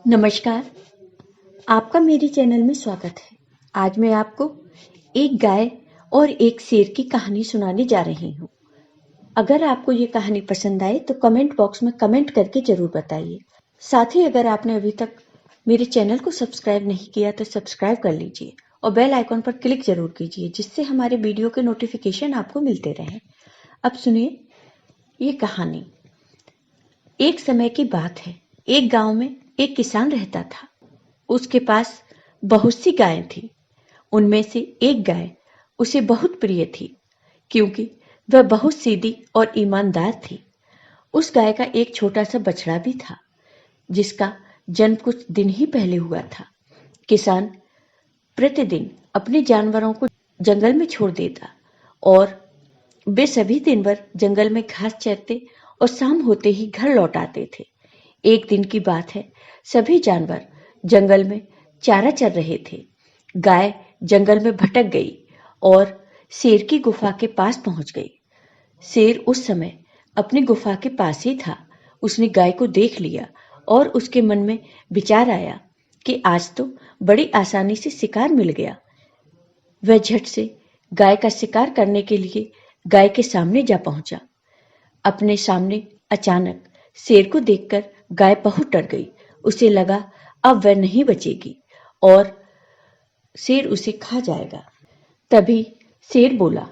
नमस्कार, आपका मेरे चैनल में स्वागत है। आज मैं आपको एक गाय और एक शेर की कहानी सुनाने जा रही हूँ। अगर आपको ये कहानी पसंद आए तो कमेंट बॉक्स में कमेंट करके जरूर बताइए। साथ ही अगर आपने अभी तक मेरे चैनल को सब्सक्राइब नहीं किया तो सब्सक्राइब कर लीजिए और बेल आइकॉन पर क्लिक जरूर कीजिए, जिससे हमारे वीडियो के नोटिफिकेशन आपको मिलते रहें। अब सुनिए ये कहानी। एक समय की बात है, एक गांव में एक किसान रहता था। उसके पास बहुत सी गायें थीं। उनमें से एक गाय उसे बहुत प्रिय थी, क्योंकि वह बहुत सीधी और ईमानदार थी। उस गाय का एक छोटा सा बछड़ा भी था, जिसका जन्म कुछ दिन ही पहले हुआ था। किसान प्रतिदिन अपने जानवरों को जंगल में छोड़ देता और वे सभी दिन भर जंगल में घास चरते और शाम होते ही घर लौट आते थे। एक दिन की बात है, सभी जानवर जंगल में चारा चर रहे थे। गाय जंगल में भटक गई और शेर की गुफा के पास पहुंच गई। शेर उस समय अपनी गुफा के पास ही था। उसने गाय को देख लिया और उसके मन में विचार आया कि आज तो बड़ी आसानी से शिकार मिल गया। वह झट से गाय का शिकार करने के लिए गाय के सामने जा पहुंचा। अपने सामने अचानक शेर को देखकर गाय बहुत डर गई। उसे लगा अब वह नहीं बचेगी और शेर उसे खा जाएगा। तभी शेर बोला,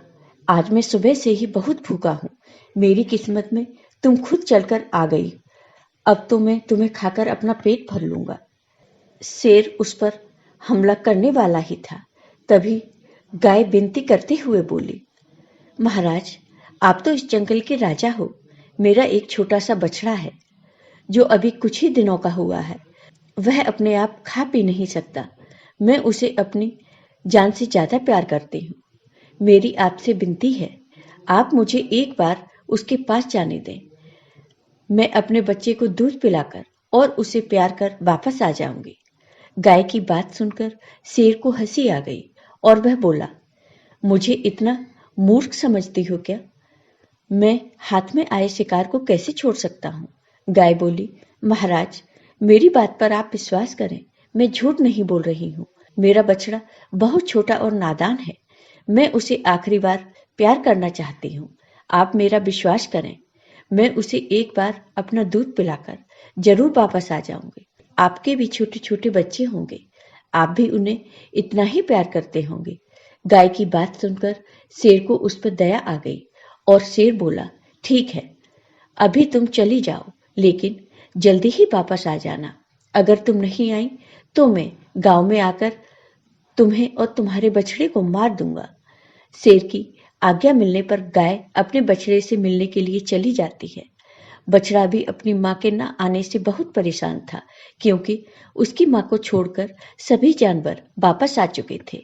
आज मैं सुबह से ही बहुत भूखा हूं। मेरी किस्मत में तुम खुद चलकर आ गई। अब तो मैं तुम्हें खाकर अपना पेट भर लूंगा। शेर उस पर हमला करने वाला ही था। तभी गाय विनती करते हुए बोली, महाराज, आप तो इस जंगल के राजा हो। मेरा एक छोटा सा बछड़ा है, जो अभी कुछ ही दिनों का हुआ है। वह अपने आप खा पी नहीं सकता। मैं उसे अपनी जान से ज्यादा प्यार करती हूँ। मेरी आपसे विनती है, आप मुझे एक बार उसके पास जाने दें। मैं अपने बच्चे को दूध पिलाकर और उसे प्यार कर वापस आ जाऊंगी। गाय की बात सुनकर शेर को हंसी आ गई और वह बोला, मुझे इतना मूर्ख समझती हो क्या? मैं हाथ में आए शिकार को कैसे छोड़ सकता हूँ? गाय बोली, महाराज, मेरी बात पर आप विश्वास करें। मैं झूठ नहीं बोल रही हूँ। मेरा बछड़ा बहुत छोटा और नादान है। मैं उसे आखिरी बार प्यार करना चाहती हूँ। आप मेरा विश्वास करें। मैं उसे एक बार अपना दूध पिलाकर जरूर वापस आ जाऊंगी। आपके भी छोटे छोटे बच्चे होंगे। आप भी उन्हें इतना ही प्यार करते होंगे। गाय की बात सुनकर शेर को उस पर दया आ गई और शेर बोला, ठीक है, अभी तुम चली जाओ, लेकिन जल्दी ही वापस आ जाना। अगर तुम नहीं आई तो मैं गांव में आकर तुम्हें और तुम्हारे बछड़े को मार दूंगा। शेर की आज्ञा मिलने पर गाय अपने बछड़े से मिलने के लिए चली जाती है। बछड़ा भी अपनी माँ के न आने से बहुत परेशान था, क्योंकि उसकी माँ को छोड़कर सभी जानवर वापस आ चुके थे।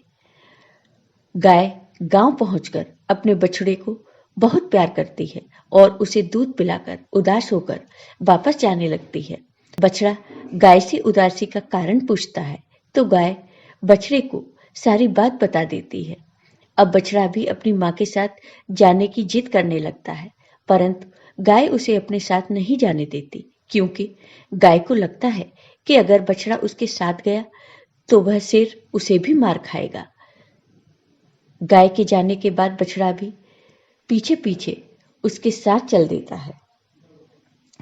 गाय गांव पहुंचकर अपने बछड़े को बहुत प्यार करती है और उसे दूध पिलाकर उदास होकर वापस जाने लगती है। बछड़ा गाय से उदासी का कारण पूछता है, तो गाय बछड़े को सारी बात बता देती है। अब बछड़ा भी अपनी माँ के साथ जाने की जिद करने लगता है, परंतु गाय उसे अपने साथ नहीं जाने देती, क्योंकि गाय को लगता है कि अगर बछड़ा उसके साथ गया तो वह शेर उसे भी मार खाएगा। गाय के जाने के बाद बछड़ा भी पीछे पीछे उसके साथ चल देता है।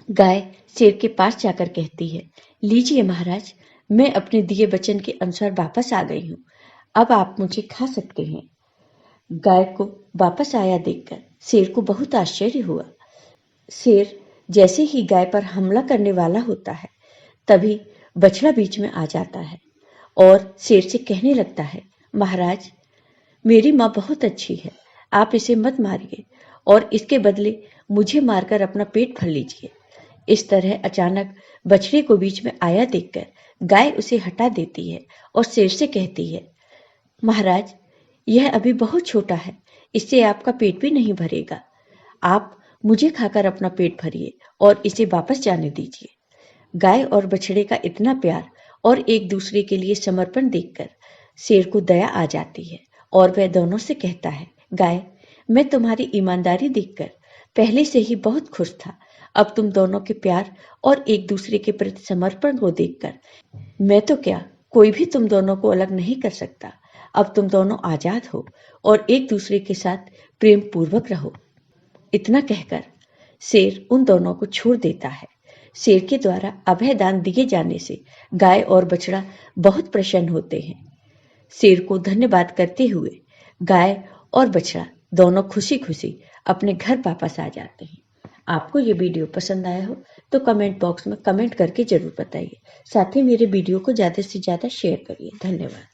गाय शेर के पास जाकर कहती है, लीजिए महाराज, मैं अपने दिए वचन के अनुसार वापस आ गई हूँ। अब आप मुझे खा सकते हैं। गाय को वापस आया देखकर शेर को बहुत आश्चर्य हुआ। शेर जैसे ही गाय पर हमला करने वाला होता है, तभी बछड़ा बीच में आ जाता है और शेर से कहने लगता है, महाराज, मेरी माँ बहुत अच्छी है। आप इसे मत मारिए और इसके बदले मुझे मारकर अपना पेट भर लीजिए। इस तरह अचानक बछड़े को बीच में आया देखकर गाय उसे हटा देती है और शेर से कहती है, महाराज, यह अभी बहुत छोटा है, इससे आपका पेट भी नहीं भरेगा। आप मुझे खाकर अपना पेट भरिए और इसे वापस जाने दीजिए। गाय और बछड़े का इतना प्यार और एक दूसरे के लिए समर्पण देखकर शेर को दया आ जाती है और वह दोनों से कहता है, गाय, मैं तुम्हारी ईमानदारी देखकर पहले से ही बहुत खुश था। अब तुम दोनों के प्यार और एक दूसरे के प्रति समर्पण को देखकर मैं तो क्या, कोई भी तुम दोनों को अलग नहीं कर सकता। अब तुम दोनों आजाद हो और एक दूसरे के साथ प्रेम पूर्वक रहो। इतना कहकर शेर उन दोनों को छोड़ देता है। शेर के द्वारा अभय दान दिए जाने से गाय और बछड़ा बहुत प्रसन्न होते हैं। शेर को धन्यवाद करते हुए गाय और बछड़ा दोनों खुशी खुशी अपने घर वापस आ जाते हैं। आपको ये वीडियो पसंद आया हो तो कमेंट बॉक्स में कमेंट करके जरूर बताइए। साथ ही मेरे वीडियो को ज़्यादा से ज़्यादा शेयर करिए। धन्यवाद।